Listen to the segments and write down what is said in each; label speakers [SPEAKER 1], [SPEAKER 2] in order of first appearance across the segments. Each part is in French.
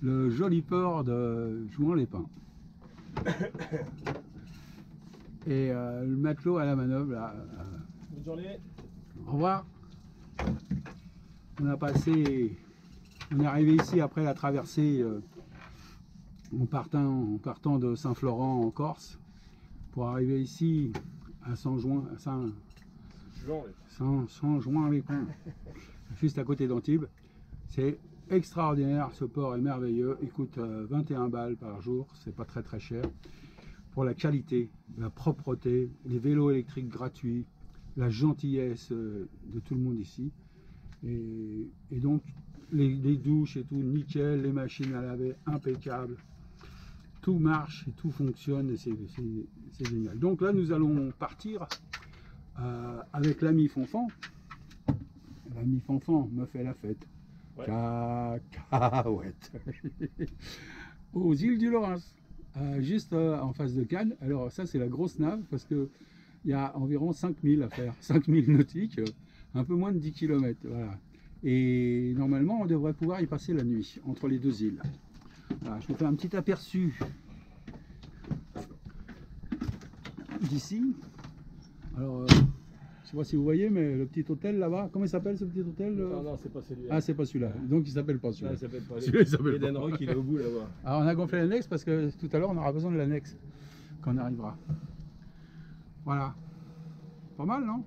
[SPEAKER 1] le joli port de Jouan-les-Pins. Et le matelot à la manœuvre là.
[SPEAKER 2] Bonne journée.
[SPEAKER 1] Au revoir. On est arrivé ici après la traversée en partant de Saint-Florent en Corse pour arriver ici à Saint-Jouan-les-Pins, juste à côté d'Antibes. C'est extraordinaire, ce port est merveilleux. Il coûte 21 balles par jour, c'est pas très cher. Pour la qualité, la propreté, les vélos électriques gratuits, la gentillesse de tout le monde ici. Et donc les douches et tout nickel, les machines à laver impeccables. Tout marche et tout fonctionne et c'est génial. Donc là nous allons partir avec l'ami Fonfan. L'ami Fonfan me fait la fête. Ouais. Cacahuète. Aux îles du Laurens, juste en face de Cannes. Alors ça c'est la grosse nave parce que il y a environ 5000 à faire, 5000 nautiques, un peu moins de 10 km. Voilà. Et normalement on devrait pouvoir y passer la nuit entre les deux îles. Voilà, je vous fais un petit aperçu d'ici. Alors je sais pas si vous voyez, mais le petit hôtel là-bas, comment il s'appelle ce petit hôtel?
[SPEAKER 2] Non, c'est pas celui-là.
[SPEAKER 1] Ah, c'est pas celui-là. Donc il s'appelle pas celui-là.
[SPEAKER 2] Il s'appelle pas.
[SPEAKER 1] Eden
[SPEAKER 2] Rock, il est au bout là-bas.
[SPEAKER 1] Alors on a gonflé l'annexe parce que tout à l'heure on aura besoin de l'annexe quand on arrivera. Voilà. Pas mal, non?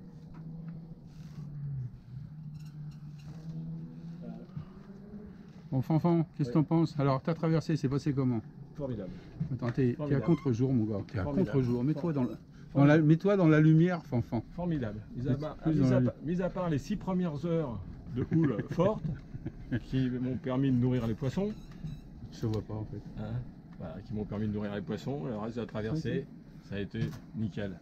[SPEAKER 1] Bon, Fanfan, qu'est-ce que t'en penses? Alors, t'as traversé, c'est passé comment?
[SPEAKER 2] Formidable.
[SPEAKER 1] Attends, t'es à contre-jour, mon gars. T'es à contre-jour. Mets-toi dans la lumière, Fanfan.
[SPEAKER 2] Formidable. Mis à part les 6 premières heures de houle forte qui m'ont permis de nourrir les poissons.
[SPEAKER 1] Je te vois pas, en fait.
[SPEAKER 2] Hein, voilà, qui m'ont permis de nourrir les poissons. Le reste de la traversée, ça a été nickel.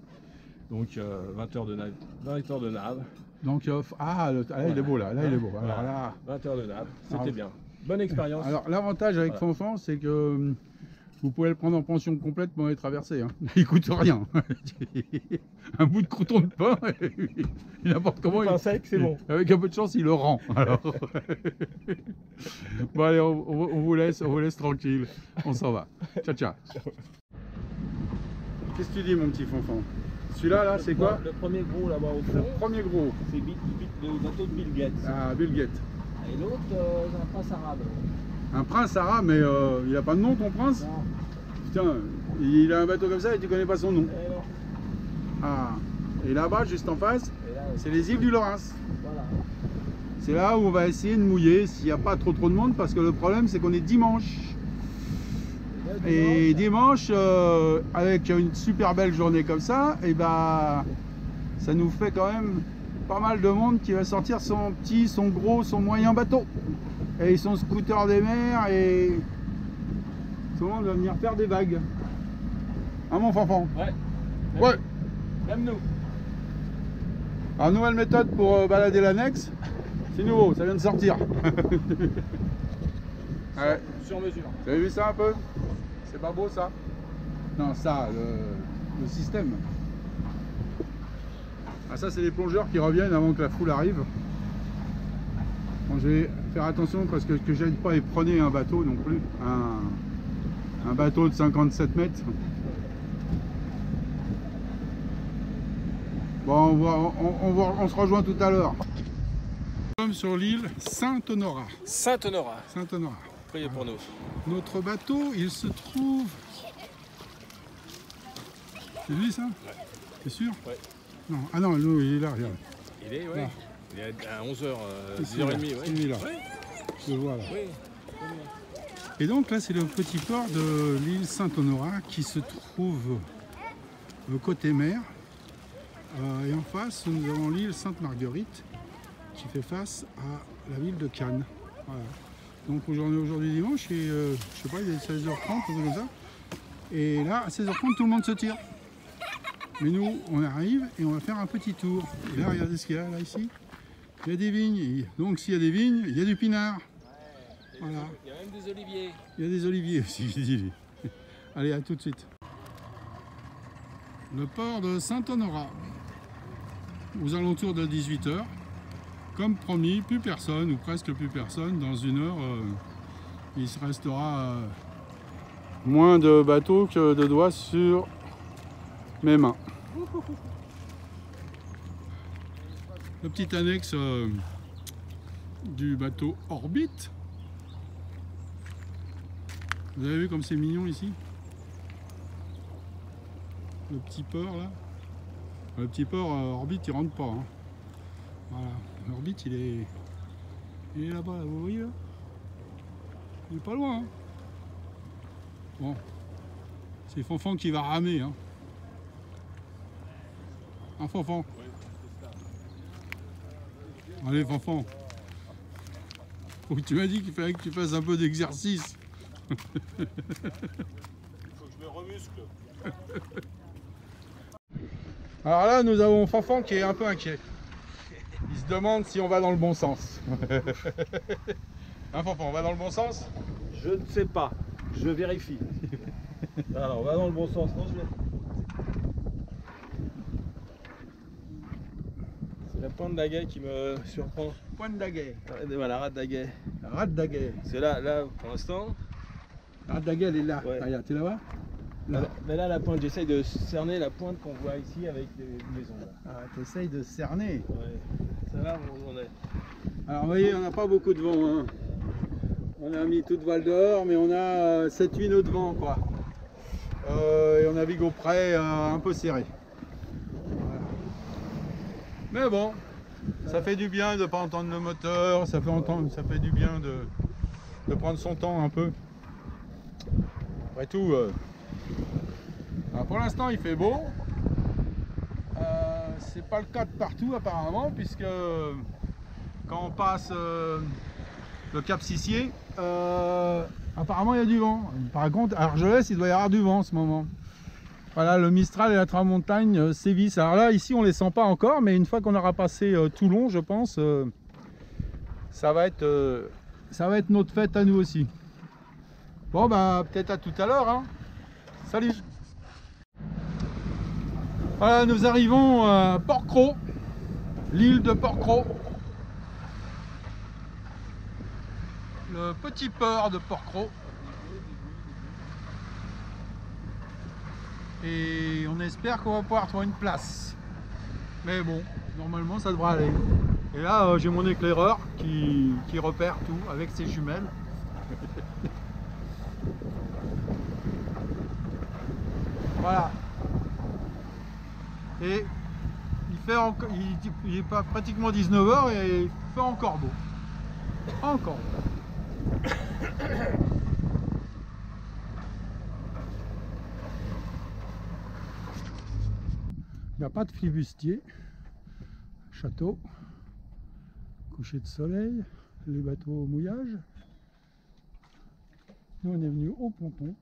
[SPEAKER 2] Donc 20 heures de nave. 20 heures de nave.
[SPEAKER 1] Donc, là, il est beau, là. Là, il est beau. Alors,
[SPEAKER 2] voilà.
[SPEAKER 1] là...
[SPEAKER 2] 20 heures de nave, c'était bien. Bonne expérience.
[SPEAKER 1] Alors, l'avantage avec Fanfan, c'est que vous pouvez le prendre en pension complète pendant les traversées. Hein. Il coûte rien. Un bout de crouton de pain, n'importe comment.
[SPEAKER 2] Pain sec, c'est bon.
[SPEAKER 1] Avec un peu de chance, il le rend. Alors. Bon, allez, on vous laisse tranquille. On s'en va. Ciao, ciao. Qu'est-ce que tu dis, mon petit Fanfan? Celui-là, là, c'est quoi?
[SPEAKER 2] Le premier gros là-bas au fond.
[SPEAKER 1] Le premier gros.
[SPEAKER 2] C'est le bateau de Bill Gates.
[SPEAKER 1] Ah, Bill Gates.
[SPEAKER 2] Et l'autre, c'est un prince arabe.
[SPEAKER 1] Un prince arabe, mais il a pas de nom, ton prince?
[SPEAKER 2] Non.
[SPEAKER 1] Putain, il a un bateau comme ça et tu connais pas son nom.
[SPEAKER 2] Et non.
[SPEAKER 1] Ah. Et là-bas, juste en face, c'est les îles du Laurens.
[SPEAKER 2] Voilà.
[SPEAKER 1] C'est là où on va essayer de mouiller s'il n'y a pas trop de monde, parce que le problème, c'est qu'on est dimanche. Et dimanche, avec une super belle journée comme ça, et bah, ça nous fait quand même pas mal de monde qui va sortir son petit, son gros, son moyen bateau. Et son scooter des mers, et tout le monde va venir faire des vagues. Hein, mon Fanfan?
[SPEAKER 2] Ouais.
[SPEAKER 1] Ouais.
[SPEAKER 2] Même nous.
[SPEAKER 1] Alors, nouvelle méthode pour balader l'annexe. C'est nouveau, ça vient de sortir. Ouais.
[SPEAKER 2] Sur mesure.
[SPEAKER 1] Vous avez vu ça un peu? C'est pas beau ça? Non, ça, le système. Ah, ça, c'est les plongeurs qui reviennent avant que la foule arrive. Bon, je vais faire attention parce que j'aille pas et prenez un bateau non plus. Un bateau de 57 mètres. Bon, on se rejoint tout à l'heure. Nous sommes sur l'île Saint-Honorat.
[SPEAKER 2] Saint-Honorat.
[SPEAKER 1] Saint-Honorat.
[SPEAKER 2] Priez pour nous.
[SPEAKER 1] Notre bateau, il se trouve... C'est lui ça?
[SPEAKER 2] Ouais.
[SPEAKER 1] T'es sûr?
[SPEAKER 2] Ouais.
[SPEAKER 1] Non. Ah non, nous, il est là, regarde.
[SPEAKER 2] Il est, ouais.
[SPEAKER 1] Là.
[SPEAKER 2] Il est à 11h,
[SPEAKER 1] 10h30,
[SPEAKER 2] ouais.
[SPEAKER 1] Il est là.
[SPEAKER 2] Ouais.
[SPEAKER 1] Je le vois là.
[SPEAKER 2] Oui.
[SPEAKER 1] Et donc là, c'est le petit port de l'île Saint-Honorat qui se trouve côté mer. Et en face, nous avons l'île Sainte-Marguerite qui fait face à la ville de Cannes. Voilà. Donc aujourd'hui dimanche, et je sais pas, il est 16h30 ou comme ça. Et là, à 16h30, tout le monde se tire. Mais nous, on arrive et on va faire un petit tour. Et là, regardez ce qu'il y a là ici. Il y a des vignes. Et donc s'il y a des vignes, il y a du pinard. Voilà.
[SPEAKER 2] Il y a même des oliviers.
[SPEAKER 1] Il y a des oliviers aussi, je dis. Allez, à tout de suite. Le port de Saint-Honorat. Aux alentours de 18 h. Comme promis, plus personne, ou presque plus personne. Dans 1 heure, il se restera moins de bateaux que de doigts sur mes mains. Le petit annexe du bateau Orbit. Vous avez vu comme c'est mignon ici? Le petit port là. Le petit port Orbit il rentre pas. Hein. Voilà. L'Orbit il est là-bas, là, vous voyez là? Il est pas loin. Hein. Bon. C'est Fanfan qui va ramer. Hein. Un Fanfan. Allez Fanfan. Oh, tu m'as dit qu'il fallait que tu fasses un peu d'exercice.
[SPEAKER 2] Il faut que je me remuscle.
[SPEAKER 1] Alors là, nous avons Fanfan qui est un peu inquiet. Il se demande si on va dans le bon sens. Hein Fanfan, on va dans le bon sens?
[SPEAKER 2] Je ne sais pas, je vérifie. Alors, on va dans le bon sens. Non, c'est la pointe d'Aguet qui me surprend.
[SPEAKER 1] Pointe d'Aguet.
[SPEAKER 2] Voilà, rate d'Aguet.
[SPEAKER 1] Rate d'Aguet.
[SPEAKER 2] C'est là, pour l'instant.
[SPEAKER 1] La rate d'Aguet, elle est là.
[SPEAKER 2] Ouais.
[SPEAKER 1] Regarde, tu la vois?
[SPEAKER 2] Là. Mais là, la pointe, j'essaye de cerner la pointe qu'on voit ici avec les maisons. Là.
[SPEAKER 1] Ah, t'essayes de cerner.
[SPEAKER 2] Ouais. Ça va, on est.
[SPEAKER 1] Alors, vous voyez, on n'a pas beaucoup de vent. Hein. On a mis toute voile dehors, mais on a 7-8 nœuds de vent, quoi. Et on navigue au près un peu serré. Voilà. Mais bon, ça fait du bien de ne pas entendre le moteur, ça fait du bien de prendre son temps un peu. Après tout, alors pour l'instant il fait beau. C'est pas le cas de partout apparemment, puisque quand on passe le Cap Sissier, apparemment il y a du vent. Par contre, à Argelès, il doit y avoir du vent en ce moment. Voilà, le Mistral et la Tramontagne sévissent. Alors là, ici, on les sent pas encore, mais une fois qu'on aura passé Toulon, je pense, ça va être notre fête à nous aussi. Bon, bah, peut-être à tout à l'heure. Hein. Salut! Voilà, nous arrivons à Port-Cros, l'île de Port-Cros. Le petit port de Port-Cros. Et on espère qu'on va pouvoir trouver une place. Mais bon, normalement ça devrait aller. Et là, j'ai mon éclaireur qui repère tout avec ses jumelles. Voilà. Et il est pas pratiquement 19 h et il fait encore beau. Encore beau. Il n'y a pas de flibustier. Château. Coucher de soleil. Les bateaux au mouillage. Nous on est venu au ponton.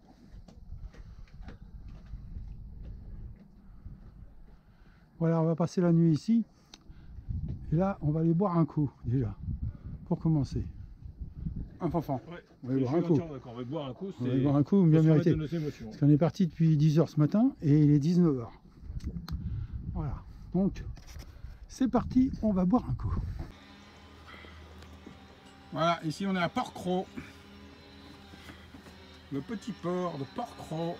[SPEAKER 1] Voilà, on va passer la nuit ici. Et là, on va aller boire un coup, déjà. Pour commencer. Un Fanfan. Ouais, on va aller boire un coup.
[SPEAKER 2] On va boire un coup,
[SPEAKER 1] on va boire un coup, bien mérité. Parce qu'on est parti depuis 10 h ce matin et il est 19 h. Voilà. Donc, c'est parti, on va boire un coup. Voilà, ici on est à Port-Cros. Le petit port de Port-Cros.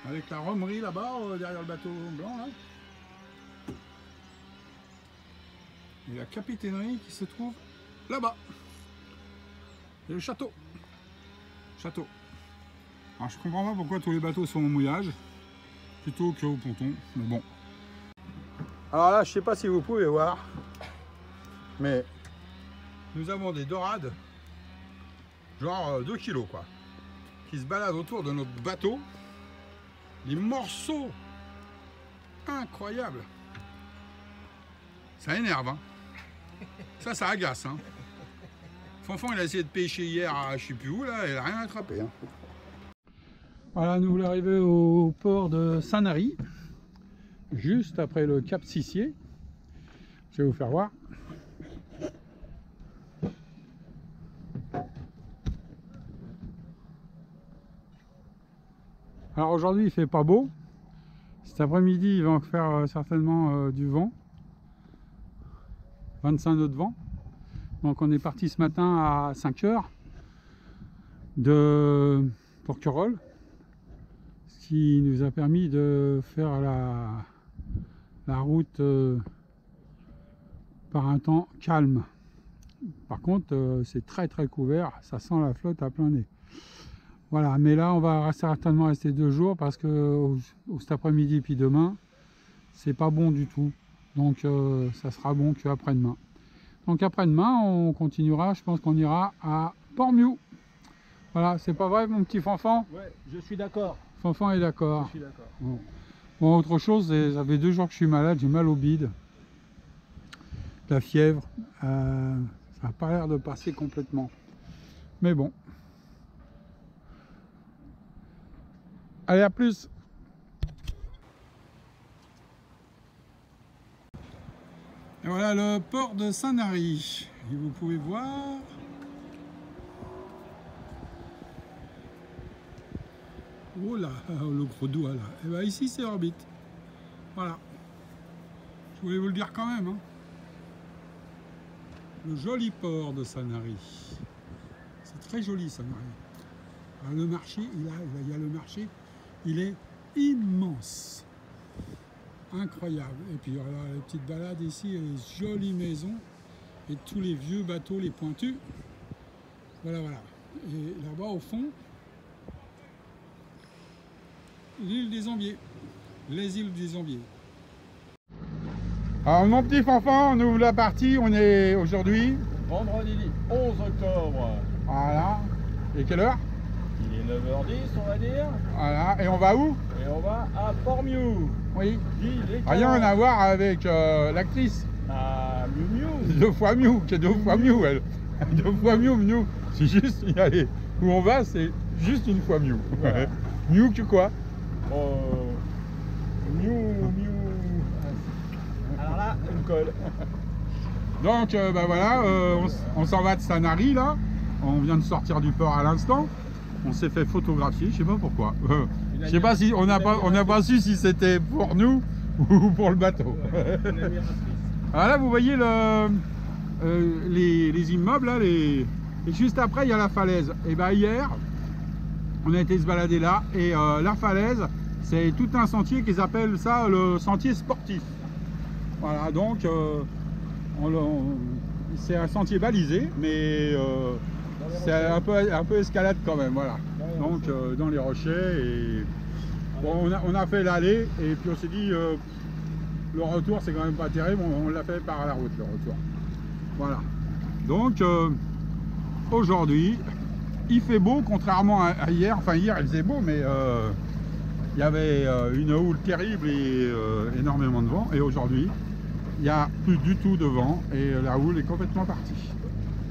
[SPEAKER 1] Avec la romerie là-bas, derrière le bateau blanc là. Et la capitainerie qui se trouve là-bas. Et le château. Château. Alors je comprends pas pourquoi tous les bateaux sont au mouillage plutôt qu'au ponton, mais bon. Alors là, je sais pas si vous pouvez voir, mais nous avons des dorades, genre 2 kilos quoi, qui se baladent autour de notre bateau. Des morceaux incroyables. Ça énerve, hein. Ça agace, hein. Fanfan, il a essayé de pêcher hier à je sais plus où, là, il n'a rien attrapé. Hein. Voilà, nous voulons arriver au port de Sanary, juste après le Cap Sissier. Je vais vous faire voir. Alors aujourd'hui il fait pas beau, cet après-midi il va en faire certainement du vent, 25 nœuds de vent, donc on est parti ce matin à 5 h de Porquerolles, ce qui nous a permis de faire la route par un temps calme. Par contre, c'est très couvert, ça sent la flotte à plein nez. Voilà, mais là on va certainement rester 2 jours parce que cet après-midi puis demain, c'est pas bon du tout. Donc ça sera bon qu'après-demain. Donc après-demain, on continuera, je pense qu'on ira à Port-Miou. Voilà, c'est pas vrai mon petit Fanfan?
[SPEAKER 2] Ouais, je suis d'accord.
[SPEAKER 1] Fanfan est d'accord.
[SPEAKER 2] Je suis d'accord.
[SPEAKER 1] Bon, autre chose, ça fait 2 jours que je suis malade, j'ai mal au bide. La fièvre, ça n'a pas l'air de passer complètement. Mais bon. Allez, à plus! Et voilà le port de Sanary. Et vous pouvez voir. Oh là, le gros doigt là. Et bien ici c'est Orbite. Voilà. Je voulais vous le dire quand même. Hein. Le joli port de Sanary. C'est très joli Sanary. Alors, le marché, il y a le marché, il est immense. Incroyable. Et puis voilà, les petites balades ici, les jolies maisons et tous les vieux bateaux, les pointus. Voilà, voilà. Et là-bas au fond, l'île des Ambiers. Les îles des Ambiers. Alors mon petit Fanfan, on ouvre la partie, on est aujourd'hui
[SPEAKER 2] Vendredi 11 octobre.
[SPEAKER 1] Voilà. Et quelle heure?
[SPEAKER 2] Il est 9h10 on va dire.
[SPEAKER 1] Voilà. Et on va où?
[SPEAKER 2] Et on va à Port-Miou.
[SPEAKER 1] Oui. Rien à voir avec l'actrice.
[SPEAKER 2] Ah, Miou.
[SPEAKER 1] 2 fois Miou, qui est 2 fois Miou elle. 2 fois Miou. C'est juste y aller. Où on va, c'est juste une fois Miou.
[SPEAKER 2] Voilà.
[SPEAKER 1] Miou que quoi?
[SPEAKER 2] Miou. Alors là, une colle.
[SPEAKER 1] Donc bah voilà, on s'en va de Sanary là. On vient de sortir du port à l'instant. On s'est fait photographier, je sais pas pourquoi. Je sais pas si on n'a pas su si c'était pour nous ou pour le bateau. Alors là vous voyez les immeubles là, et juste après il y a la falaise. Et bah hier on a été se balader là et la falaise c'est tout un sentier qu'ils appellent ça le sentier sportif. Voilà, donc c'est un sentier balisé, mais c'est un peu escalade quand même, voilà. Donc dans les rochers, et bon, on a fait l'aller, et puis on s'est dit le retour c'est quand même pas terrible, on l'a fait par la route le retour. Voilà. Donc aujourd'hui, il fait beau contrairement à hier, enfin hier il faisait beau, mais il y avait une houle terrible et énormément de vent, et aujourd'hui il n'y a plus du tout de vent et la houle est complètement partie.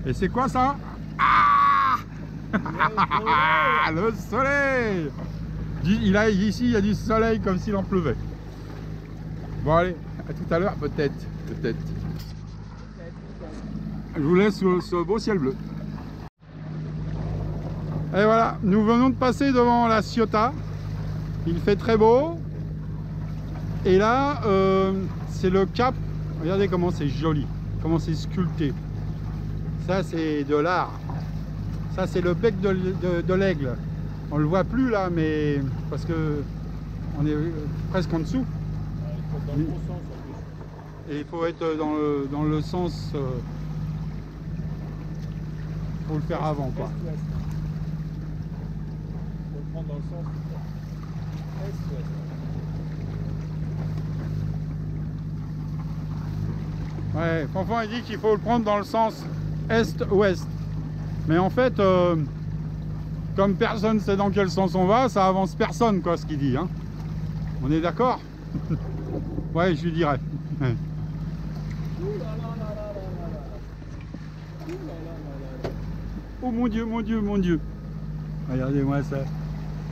[SPEAKER 1] Et c'est quoi ça? Ah le soleil! Ici il y a du soleil comme s'il en pleuvait. Bon allez, à tout à l'heure peut-être. Je vous laisse ce beau ciel bleu. Et voilà, nous venons de passer devant la Ciotat. Il fait très beau. Et là, c'est le cap. Regardez comment c'est joli, comment c'est sculpté. Ça, c'est de l'art. Ça, c'est le bec de l'aigle. On le voit plus là, mais parce que on est presque en dessous. Et il faut être dans le sens. Faut le faire avant, quoi.
[SPEAKER 2] Il faut le prendre dans le sens est-ouest.
[SPEAKER 1] Ouais, Fanfan il dit qu'il faut le prendre dans le sens est-ouest. Mais en fait, comme personne ne sait dans quel sens on va, ça avance personne, quoi, ce qu'il dit. Hein. On est d'accord? Ouais, je lui dirais. Oh mon Dieu, mon Dieu, mon Dieu. Regardez-moi ça.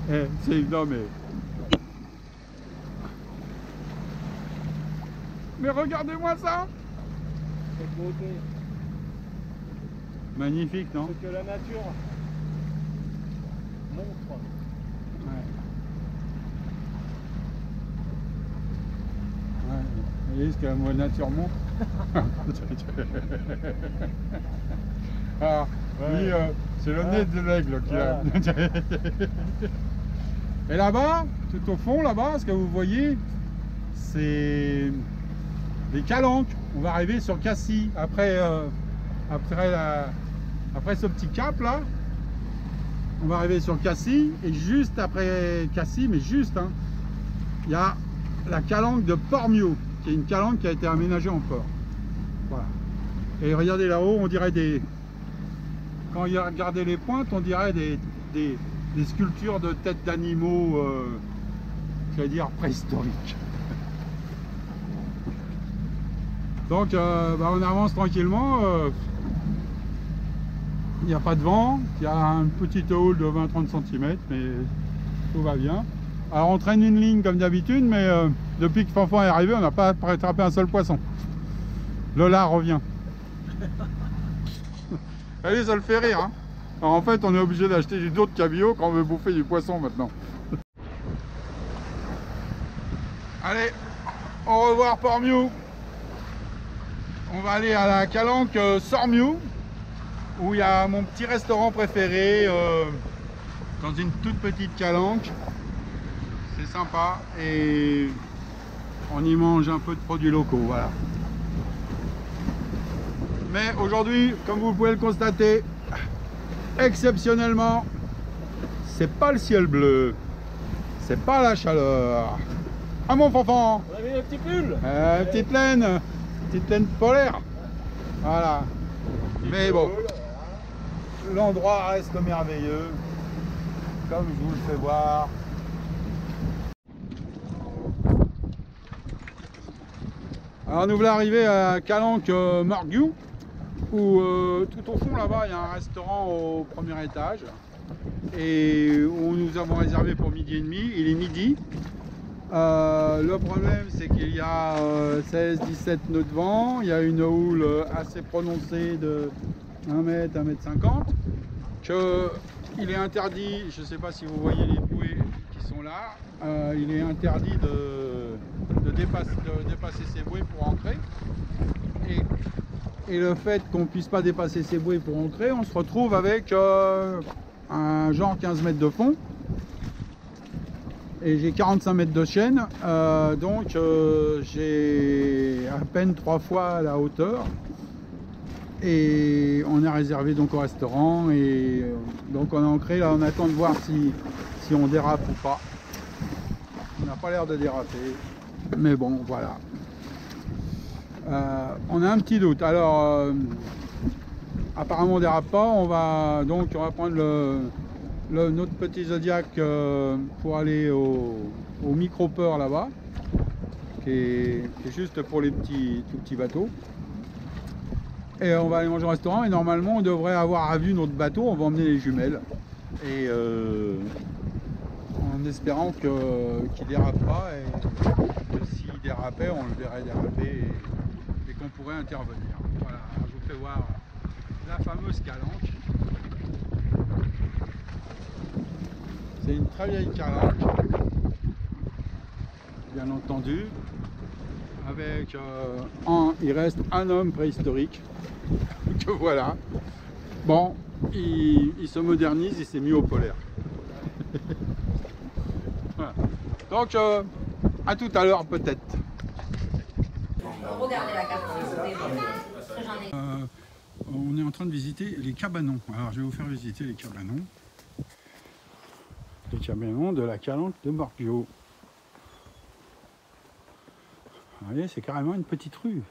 [SPEAKER 1] C'est... Non mais... Mais regardez-moi ça.
[SPEAKER 2] Cette beauté.
[SPEAKER 1] Magnifique, non?
[SPEAKER 2] Ce que la nature montre.
[SPEAKER 1] Ouais. Ouais. Vous voyez ce que la nature montre? Ah,
[SPEAKER 2] Ouais.
[SPEAKER 1] lui, c'est le nez de l'aigle qui
[SPEAKER 2] Voilà.
[SPEAKER 1] Et là-bas, tout au fond, là-bas, ce que vous voyez, c'est des calanques. On va arriver sur Cassis. Après ce petit cap là, on va arriver sur Cassis. Et juste après Cassis, mais juste, hein, il y a la calanque de Port-Miaux, qui est une calanque qui a été aménagée en port. Voilà. Et regardez là-haut, on dirait des... Quand il y a regardé les pointes, on dirait des sculptures de têtes d'animaux, j'allais dire préhistoriques. Donc on avance tranquillement. Il n'y a pas de vent, il y a un petit hall de 20-30 cm, mais tout va bien. Alors on traîne une ligne comme d'habitude, mais depuis que Fanfan est arrivé, on n'a pas attrapé un seul poisson. Lola revient. Allez, ça le fait rire, hein. Alors en fait, on est obligé d'acheter d'autres cabillots quand on veut bouffer du poisson maintenant. Allez, au revoir Port-Miaux. On va aller à la calanque Sormiou, où il y a mon petit restaurant préféré, dans une toute petite calanque. C'est sympa et on y mange un peu de produits locaux, voilà. Mais aujourd'hui, comme vous pouvez le constater, exceptionnellement, c'est pas le ciel bleu, c'est pas la chaleur. Ah mon Fanfan,
[SPEAKER 2] On a mis un petit pull.
[SPEAKER 1] petite laine polaire. Voilà. Mais bon, l'endroit reste merveilleux, comme je vous le fais voir. Alors nous voilà arrivés à Calanque Margiou, où tout au fond là-bas il y a un restaurant au premier étage et où nous avons réservé pour midi et demi. Il est midi. Le problème c'est qu'il y a 16-17 nœuds de vent, il y a une houle assez prononcée de 1 mètre, 1 mètre 50, qu'il est interdit, je ne sais pas si vous voyez les bouées qui sont là, il est interdit de dépasser ces bouées pour entrer. Et le fait qu'on ne puisse pas dépasser ces bouées pour entrer, on se retrouve avec un genre 15 mètres de fond. Et j'ai 45 mètres de chaîne, donc j'ai à peine 3 fois la hauteur. Et on est réservé donc au restaurant et donc on est ancré là, on attend de voir si on dérape ou pas. On n'a pas l'air de déraper, mais bon voilà. On a un petit doute. Alors apparemment on dérape pas, on va prendre notre petit Zodiac pour aller au micro-port là-bas, qui est juste pour les tout petits bateaux. Et on va aller manger au restaurant et normalement on devrait avoir à vue notre bateau, on va emmener les jumelles. Et en espérant qu'il dérape pas et que s'il dérapait, on le verrait déraper et qu'on pourrait intervenir. Voilà, je vous fais voir la fameuse calanque. C'est une très vieille calanque, bien entendu, avec il reste un homme préhistorique, que voilà. Bon, il se modernise, il s'est mis au polaire. Voilà. Donc, à tout à l'heure peut-être.
[SPEAKER 3] Regardez la carte, j'en ai.
[SPEAKER 1] On est en train de visiter les cabanons. Alors, je vais vous faire visiter les cabanons. Les cabanons de la calanque de Margiou. Vous voyez, c'est carrément une petite rue.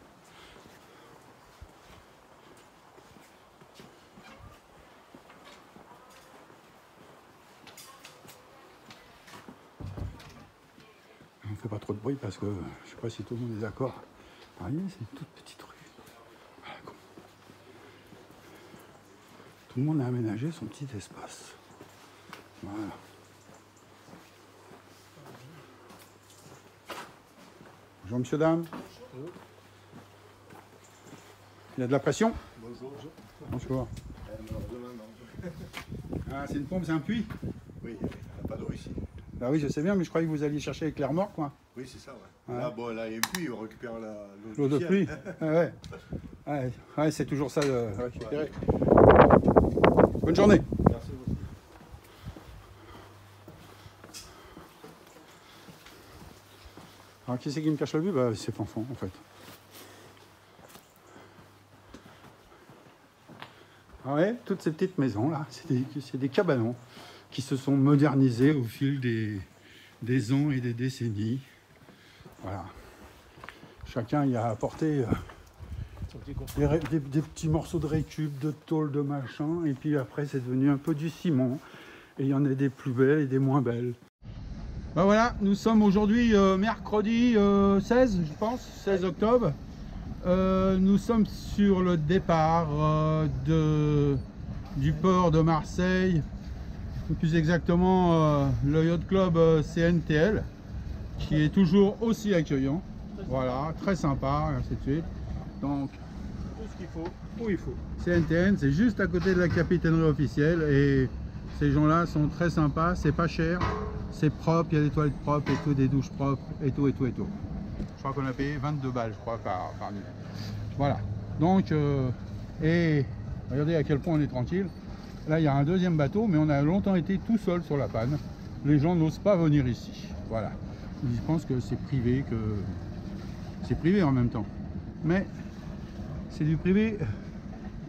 [SPEAKER 1] On ne fait pas trop de bruit parce que je ne sais pas si tout le monde est d'accord. Vous voyez, c'est une toute petite rue. Voilà, tout le monde a aménagé son petit espace. Voilà. Bonjour monsieur, dame. Bonjour. Il y a de la pression? Bonjour. Bonjour. Ah, c'est une pompe, c'est un puits?
[SPEAKER 4] Oui, il n'y a pas d'eau ici.
[SPEAKER 1] Bah oui, je sais bien, mais je croyais que vous alliez chercher avec les remorques, quoi.
[SPEAKER 4] Oui, c'est ça, ouais. Là, bon, là, il y a une pluie, on récupère l'eau
[SPEAKER 1] de pluie. Ah, ouais. Ouais, c'est toujours ça de récupérer. Bonne journée.
[SPEAKER 2] Merci beaucoup.
[SPEAKER 1] Alors qui c'est qui me cache la vue? Bah, c'est Fanfan en fait. Ah ouais, toutes ces petites maisons là, c'est des cabanons qui se sont modernisés au fil des ans et des décennies. Voilà. Chacun y a apporté des petits morceaux de récup, de tôle, de machin, et puis après c'est devenu un peu du ciment. Et il y en a des plus belles et des moins belles. Ben voilà, nous sommes aujourd'hui mercredi 16, je pense, 16 octobre. Nous sommes sur le départ du port de Marseille, plus exactement le Yacht Club CNTL, qui est toujours aussi accueillant. Voilà, très sympa, et ainsi de suite. Donc, tout ce qu'il faut, où il faut. CNTN, c'est juste à côté de la capitainerie officielle et ces gens-là sont très sympas, c'est pas cher, c'est propre, il y a des toilettes propres et tout, des douches propres et tout et tout et tout. Je crois qu'on a payé 22 balles, je crois, par nuit. Voilà. Donc, et regardez à quel point on est tranquille. Là, il y a un deuxième bateau, mais on a longtemps été tout seul sur la panne. Les gens n'osent pas venir ici. Voilà. Ils pensent que c'est privé, en même temps. Mais c'est du privé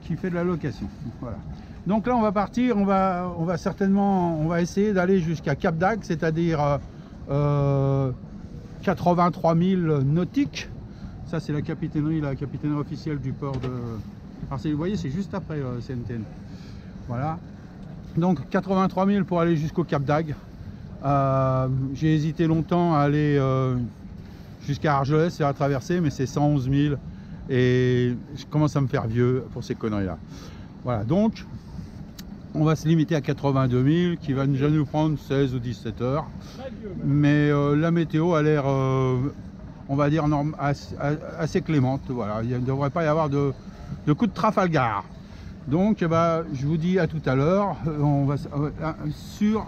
[SPEAKER 1] qui fait de la location. Voilà. Donc là, on va partir. On va certainement, on va essayer d'aller jusqu'à Cap d'Agde, c'est-à-dire 83 000 nautiques. Ça, c'est la capitainerie officielle du port de. Alors, vous voyez, c'est juste après CNTN. Voilà. Donc 83 000 pour aller jusqu'au Cap d'Agde. J'ai hésité longtemps à aller jusqu'à Argelès, faire la traversée, mais c'est 111 000 et je commence à me faire vieux pour ces conneries-là. Voilà, donc on va se limiter à 82 000 qui va déjà nous prendre 16 ou 17 heures. Mais la météo a l'air, on va dire, assez clémente. Voilà, il ne devrait pas y avoir de coup de Trafalgar. Donc bah, je vous dis à tout à l'heure, on va sur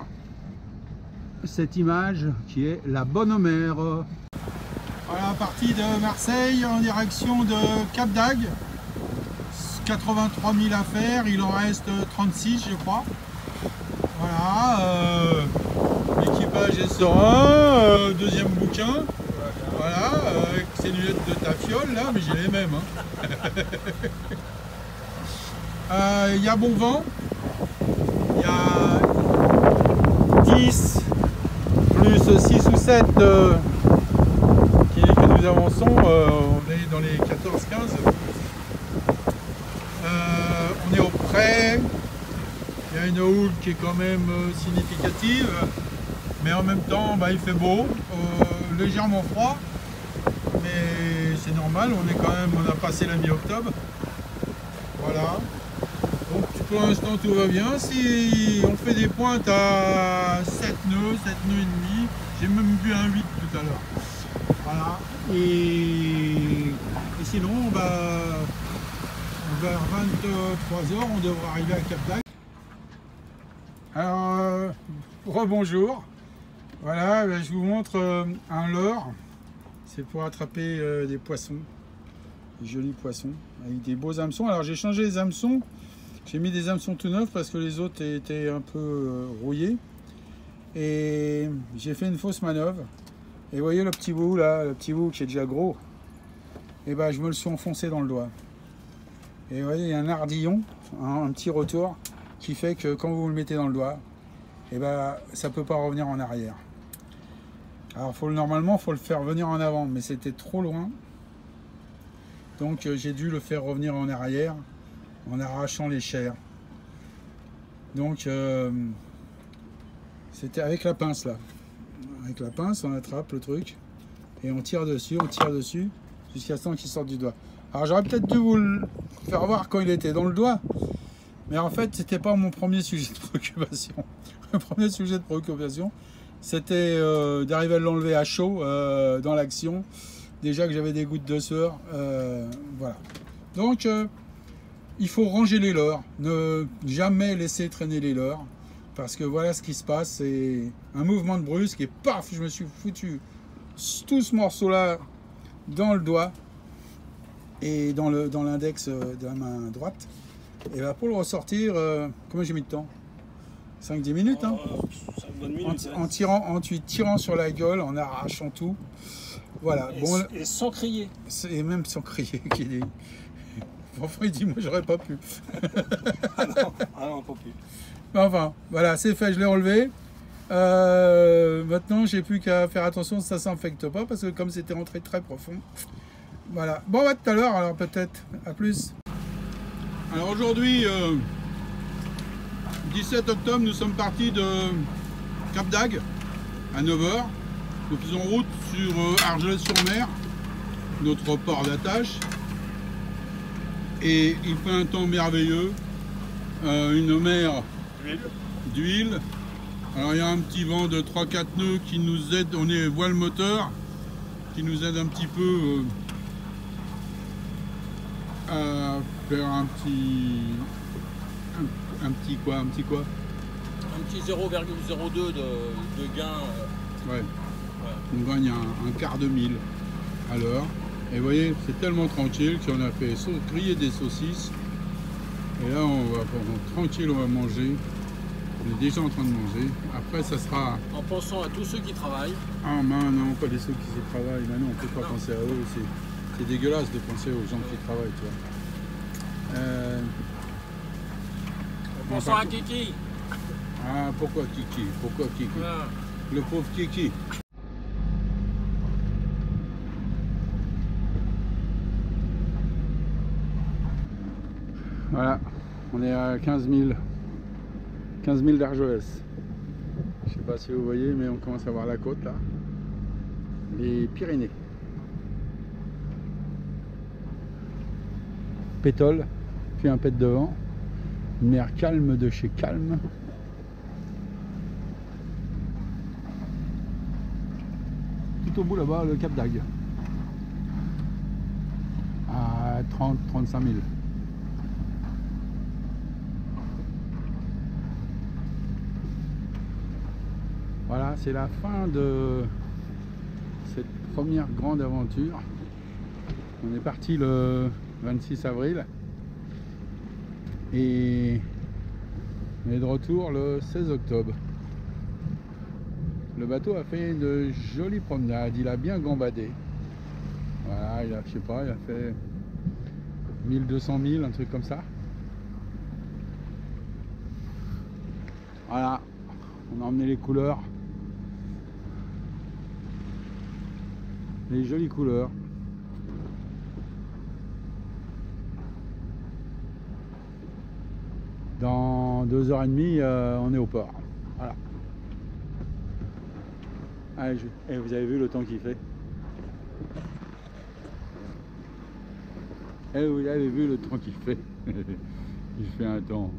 [SPEAKER 1] cette image qui est la bonne mer. Voilà, partie de Marseille en direction de Cap d'Agde. 83 000 à faire, il en reste 36 je crois. Voilà, l'équipage est serein, deuxième bouquin. Voilà, avec ses lunettes de tafiole là, mais j'ai les mêmes. Il y a bon vent, il y a 10 plus 6 ou 7 que nous avançons, on est dans les 14-15. On est au près, il y a une houle qui est quand même significative, mais en même temps bah, il fait beau, légèrement froid, mais c'est normal, on a passé la mi-octobre. Voilà. Donc pour l'instant tout va bien. Si on fait des pointes à 7 nœuds et demi, j'ai même vu un 8 tout à l'heure. Voilà. Et sinon, bah, vers 23h, on devrait arriver à Cap d'Agde. Alors, rebonjour. Voilà, bah, je vous montre un leurre. C'est pour attraper des poissons. Des jolis poissons avec des beaux hameçons. Alors j'ai changé les hameçons. J'ai mis des hameçons tout neufs parce que les autres étaient un peu rouillés. Et j'ai fait une fausse manœuvre. Et vous voyez le petit bout là, le petit bout qui est déjà gros. Et ben je me le suis enfoncé dans le doigt. Et vous voyez, il y a un ardillon, un petit retour, qui fait que quand vous le mettez dans le doigt, et ben ça ne peut pas revenir en arrière. Alors normalement, il faut le faire venir en avant, mais c'était trop loin. Donc j'ai dû le faire revenir en arrière en arrachant les chairs. Donc c'était avec la pince là. Avec la pince, on attrape le truc et on tire dessus jusqu'à ce temps qu'il sorte du doigt. Alors j'aurais peut-être dû vous le faire voir quand il était dans le doigt, mais en fait c'était pas mon premier sujet de préoccupation. Le premier sujet de préoccupation, c'était d'arriver à l'enlever à chaud dans l'action. Déjà que j'avais des gouttes de sueur, voilà. Donc il faut ranger les leurres, ne jamais laisser traîner les leurres, parce que voilà ce qui se passe, c'est un mouvement de brusque et paf, je me suis foutu tout ce morceau là dans le doigt. et dans l'index de la main droite. Et bah pour le ressortir, combien j'ai mis de temps? 5-10 minutes, hein.
[SPEAKER 5] 5 bonnes minutes.
[SPEAKER 1] En tirant sur la gueule, en arrachant tout. Voilà.
[SPEAKER 5] Et sans crier.
[SPEAKER 1] Et même sans crier. Enfin, il dit, moi j'aurais pas pu.
[SPEAKER 5] Ah non, pas plus.
[SPEAKER 1] Enfin, voilà, c'est fait, je l'ai relevé. Maintenant, j'ai plus qu'à faire attention que ça s'infecte pas, parce que comme c'était rentré très profond. Voilà. Bon, à tout à l'heure, alors peut-être. À plus. Alors aujourd'hui, 17 octobre, nous sommes partis de Cap d'Agde à 9h. Nous faisons route sur Argelès-sur-Mer, notre port d'attache. Et il fait un temps merveilleux, une mer d'huile. Alors il y a un petit vent de 3-4 nœuds qui nous aide, on est voile moteur, qui nous aide un petit peu à faire un petit quoi.
[SPEAKER 5] Un petit 0,02 de gain.
[SPEAKER 1] Ouais. On gagne un quart de mille à l'heure. Et vous voyez, c'est tellement tranquille qu'on a fait griller des saucisses. Et là, tranquille, on va manger. On est déjà en train de manger. Après, ça sera...
[SPEAKER 5] En pensant à tous ceux qui travaillent.
[SPEAKER 1] Ah non, pas les ceux qui se travaillent. Maintenant, on ne peut pas penser à eux. C'est dégueulasse de penser aux gens qui travaillent, tu vois.
[SPEAKER 5] En pensant à Kiki.
[SPEAKER 1] Ah, pourquoi Kiki? Pourquoi Kiki?
[SPEAKER 5] Voilà.
[SPEAKER 1] Le pauvre Kiki. Voilà, on est à 15 000 d'Argelès. Je sais pas si vous voyez, mais on commence à voir la côte là. Les Pyrénées. Pétole, puis un pet devant. Une mer calme de chez calme. Tout au bout là-bas, le Cap d'Agde. À 30-35 000. Voilà, c'est la fin de cette première grande aventure. On est parti le 26 avril et on est de retour le 16 octobre. Le bateau a fait de jolies promenades, il a bien gambadé. Voilà, il a, je sais pas, il a fait 1200 000, un truc comme ça. Voilà, on a emmené les couleurs. Les jolies couleurs. Dans 2h30, on est au port. Voilà. Allez, et vous avez vu le temps qu'il fait? Et vous avez vu le temps qu'il fait? Il fait un temps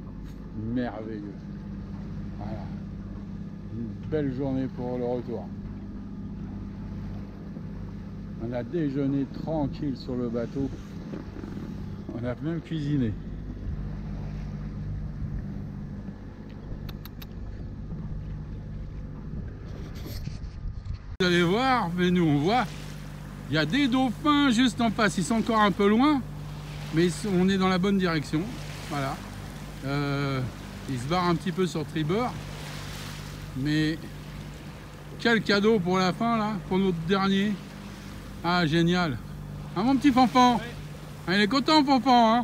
[SPEAKER 1] merveilleux. Voilà. Une belle journée pour le retour. On a déjeuné tranquille sur le bateau. On a même cuisiné. Vous allez voir, mais nous on voit, il y a des dauphins juste en face. Ils sont encore un peu loin, mais on est dans la bonne direction. Voilà. Ils se barrent un petit peu sur tribord. Mais quel cadeau pour la fin là, pour notre dernier. Ah, génial. Ah, mon petit Fanfan. Ouais. Ah, il est content, Fanfan. Hein.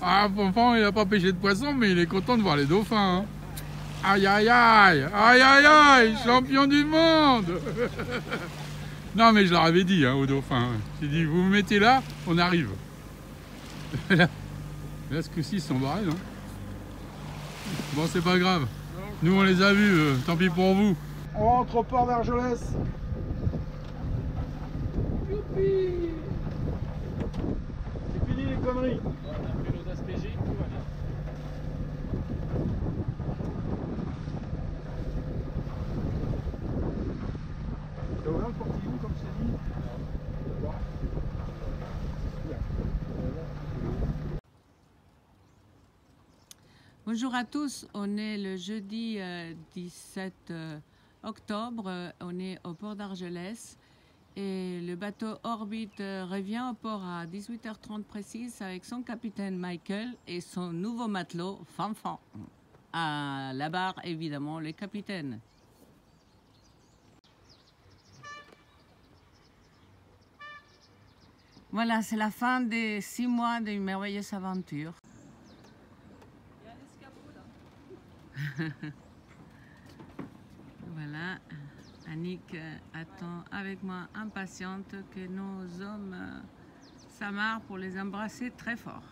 [SPEAKER 1] Ah, Fanfan, il n'a pas pêché de poisson, mais il est content de voir les dauphins. Hein. Aïe, aïe, aïe. Aïe, aïe, aïe. Champion du monde. Non, mais je leur avais dit, hein, aux dauphins. J'ai dit, vous vous mettez là, on arrive. Là, ce coup-ci, ils sont barrés. Hein. Bon, c'est pas grave. Nous, on les a vus. Tant pis pour vous. On rentre au port d'Argelès. Youpi! C'est fini les conneries. On a fait l'audace PG, tout va bien. T'as ouvert le portillon comme je t'ai dit?
[SPEAKER 6] Bonjour à tous, on est le jeudi 17 octobre, on est au port d'Argelès. Et le bateau Orbit revient au port à 18h30 précise avec son capitaine Michael et son nouveau matelot Fanfan. À la barre, évidemment, le capitaine. Voilà, c'est la fin des 6 mois d'une merveilleuse aventure. Voilà, Annick attend avec moi impatiente que nos hommes s'amarrent pour les embrasser très fort.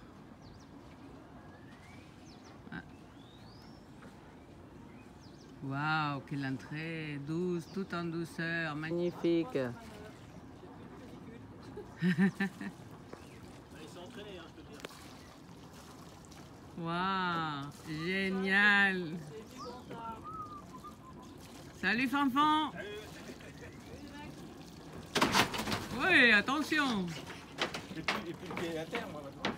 [SPEAKER 6] Waouh, quelle entrée douce, tout en douceur, magnifique. Waouh, génial. Salut Fanfan. Oui, attention.
[SPEAKER 5] Et puis le pied à terre, moi, maintenant.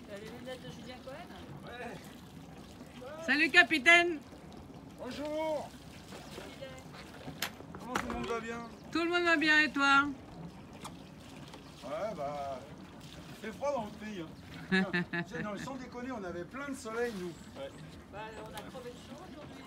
[SPEAKER 6] T'as les lunettes de Julien Cohen? Ouais. Salut capitaine.
[SPEAKER 4] Bonjour. Comment tout le monde va bien?
[SPEAKER 6] Tout le monde va bien et toi?
[SPEAKER 4] Ouais, bah... Il fait froid dans votre pays. Hein. Non, sans déconner, on avait plein de soleil, nous.
[SPEAKER 6] Bah, on a crevé de chaud aujourd'hui.